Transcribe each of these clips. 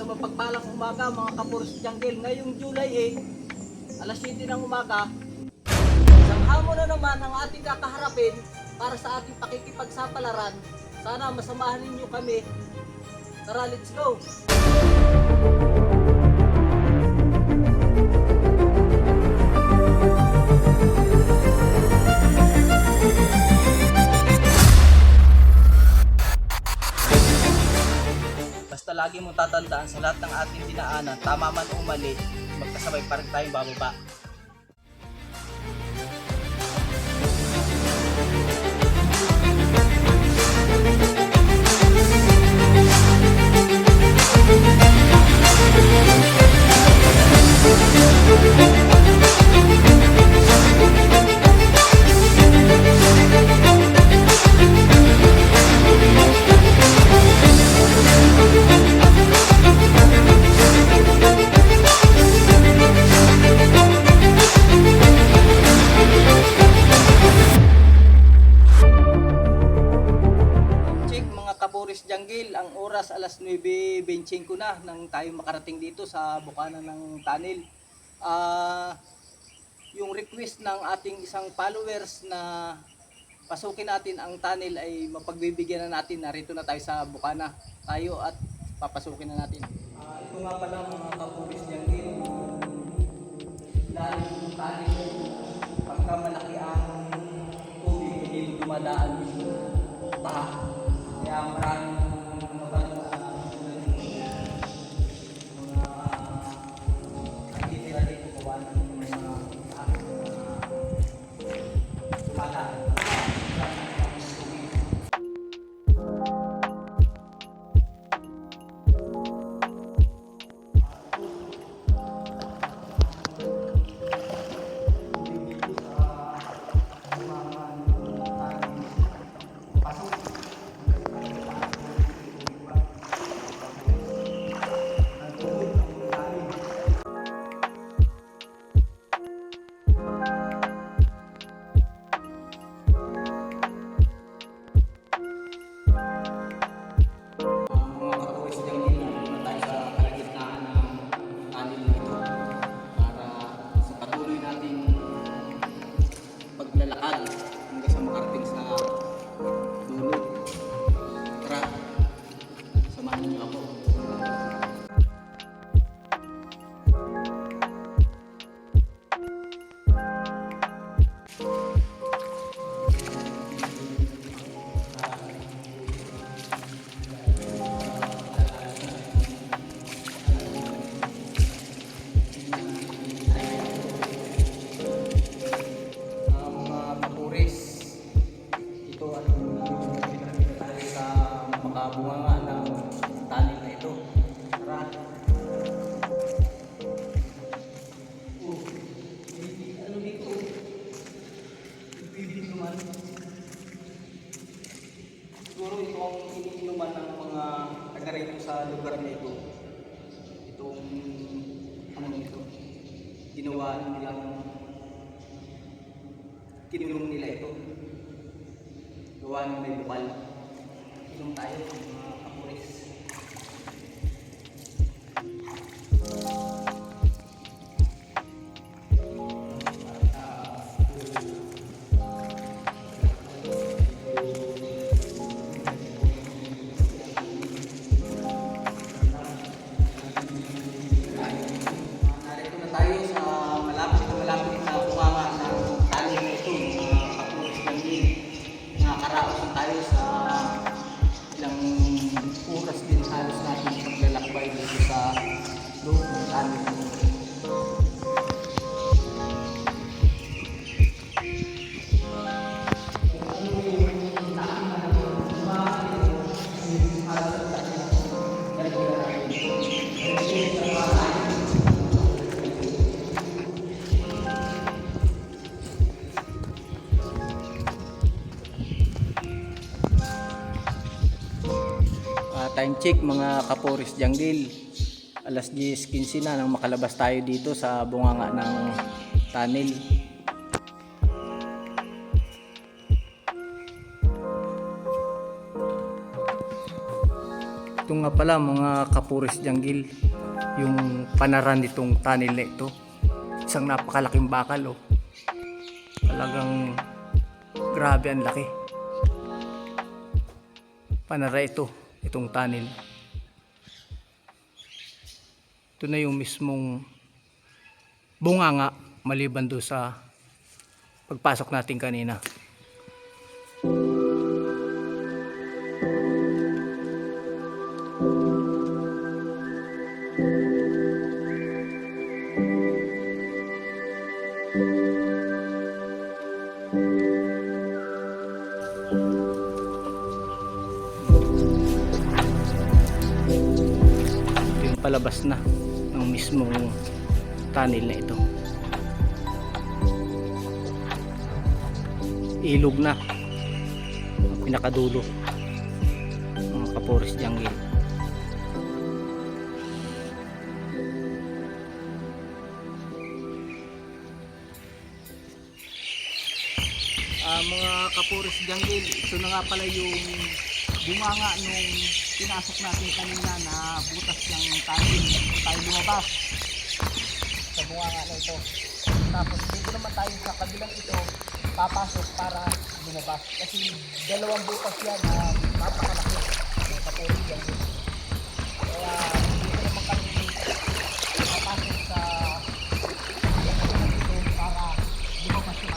Sa mapagpalang umaga mga Kapuros Jungle, ngayong July 8, alas 7 ng umaga, isang hamon na naman ang ating kakaharapin para sa ating pakikipagsapalaran. Sana masamahan ninyo kami. Tara, let's go! Basta lagi mong tatandaan sa lahat ng ating dinaanan, tama man o mali, magkasabay pa rin tayong bababa. Kapuros Jungle, ang oras alas 9:25 na nang tayo makarating dito sa bukana ng tunnel. Yung request ng ating isang followers na pasukin natin ang tunnel ay mapagbibigyan na natin. Narito na tayo sa bukana tayo at papasukin na natin. Ito nga pala mga Kapuros Jungle, dahil yung tunnel pagka malaki ang tubig hindi dumadaan yung baha. Kaya maraming nagtitira dito gawa ng mga bata. Lalakad hanggang sa makarating sa dulo. Tara, samahan niyo ako. Makabunga ng tunnel na ito. Tara. Ano dito? Inuman. Siguro ito ang iniinuman ng mga taga rito sa lugar na ito. Itong ano ito? Ginawa nilang kinulong nila ito. Gawa ng may bukal. Inom tayo mga Kapuros. Narito na tayo sa malapit na bunganga ng tunnel na ito, mga Kapuros Jungle. Nakakaraos na tayo sa ilang oras din halos natin paglalakbay dito sa loob ng tunnel. Time check mga Kapuros Jungle, alas 10:15 na nang makalabas tayo dito sa bunganga ng tunnel. Ito nga pala mga Kapuris Janggil, yung panaran nitong tunnel na ito. Isang napakalaking bakal, oh. Talagang grabe ang laki. Panara ito, itong tunnel. Ito na yung mismong bunganga maliban doon sa pagpasok natin kanina. Yung palabas na ng mismong tunnel na ito. Ilog na ang pinakadulo, mga Kapuris Janggil. Mga Kapuris Janggil, ito na nga pala yung bunganga nung pinasok natin kanina na butas ng tunnel. Tayo lumabas sa bunganga na ito. Tapos dito naman tayo sa kabilang ito papasok para lumabas. Kasi dalawang butas yan na napakalaki ng Kapuris Janggil. Kaya dito naman kami papasok sa kabilang ito para lumabas yung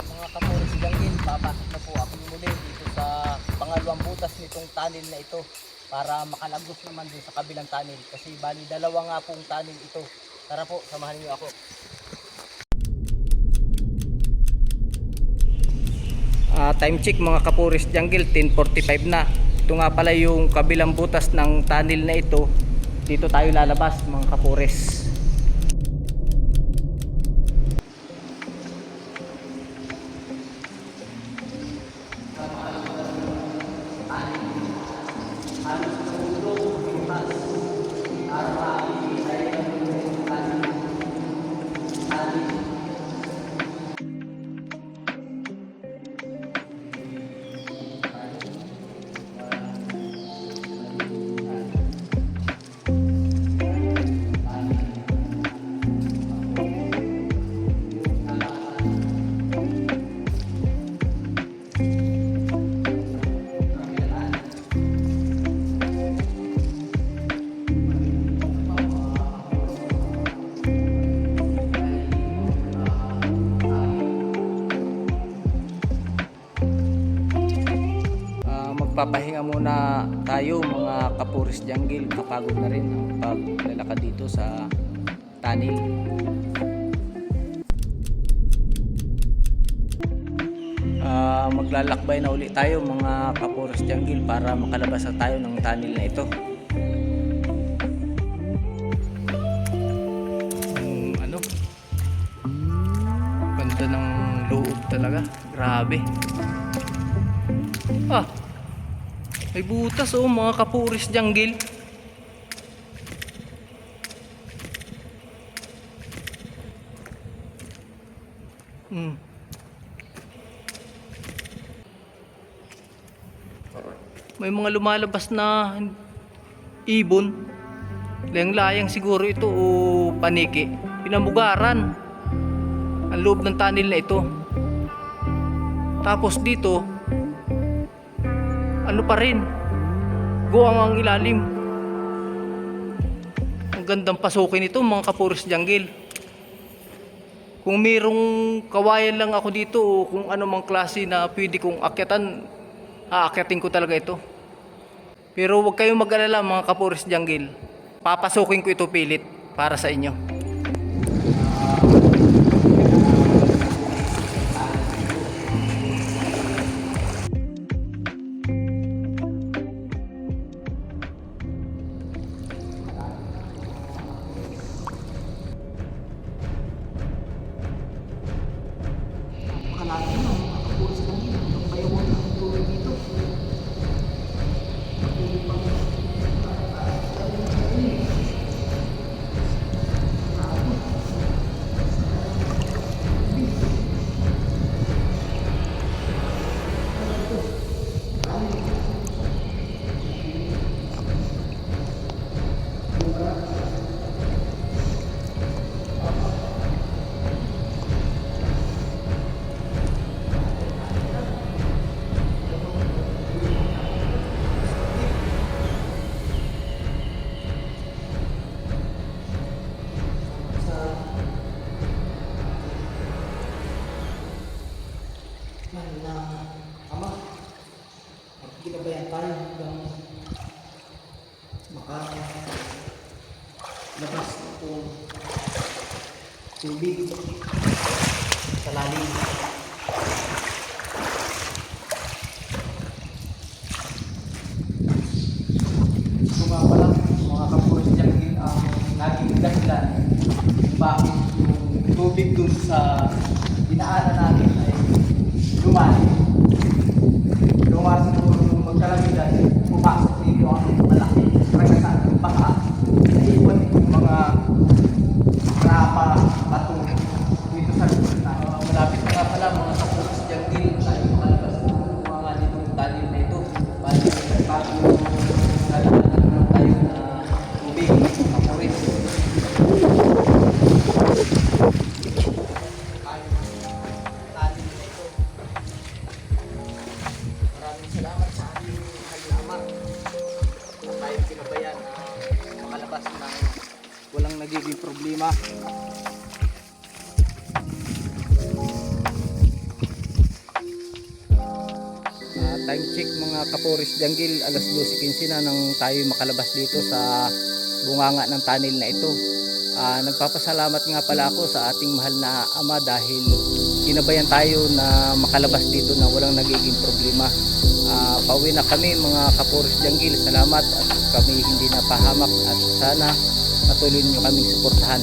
mga Kapuris Janggil. Papasok na po ako muli dito sa pangalawang butas nitong tunnel na ito para makalagos naman din sa kabilang tunnel. Kasi bali dalawa nga pong tunnel ito. Tara po, samahan niyo ako. Time check mga Kapuris Janggil, 10:45 na. Ito nga pala yung kabilang butas ng tunnel na ito. Dito tayo lalabas mga Kapuris. Magpapahinga muna tayo mga Kapuris Janggil. Kapagod na rin ang paglalakad dito sa tunnel. Maglalakbay na ulit tayo mga Kapuris Janggil para makalabas na tayo ng tunnel na ito. Ganda ng loob talaga, grabe. May butas, oh mga Kapuris Janggil. May mga lumalabas na ibon. Layang-layang siguro ito o paniki. Pinamugaran ang loob ng tunnel na ito. Tapos dito ano pa rin, guwang ang ilalim. Ang gandang pasukin ito mga Kapuris Janggil. Kung mayroong kawayan lang ako dito o kung ano mang klase na pwede kong akyatan, aakyatin ko talaga ito. Pero huwag kayong mag-alala mga Kapuris Janggil, papasukin ko ito pilit para sa inyo. labas itong tubig sa lalim. Ito nga pala mga kapuros jungle ang naging dahilan kung bakit yung tubig dun sa dinaanan natin ay lumalim. Lumalim siguro yung magkalamigan, pumasok dito ang malaki kaya baka naiwan yung mga rapa, bato dito sa lugar na. Malapit na nga pala mga kapuros jungle tayo makalabas ng mga nitong talim na ito. Bali, bago nalalaman naman tayo na tubig, kapuris. Maraming salamat sa ating Ama na tayo pinabayan na makalabas ng walang nagiging problema. Time check mga kapuris jungle, alas 12:15 na nang tayo makalabas dito sa bunganga ng tunnel na ito. Nagpapasalamat nga pala ako sa ating mahal na Ama dahil kinabayan tayo na makalabas dito na walang nagiging problema. Pauwi na kami mga kapuris jungle, salamat at kami hindi napahamak at sana patuloy nyo kaming suportahan.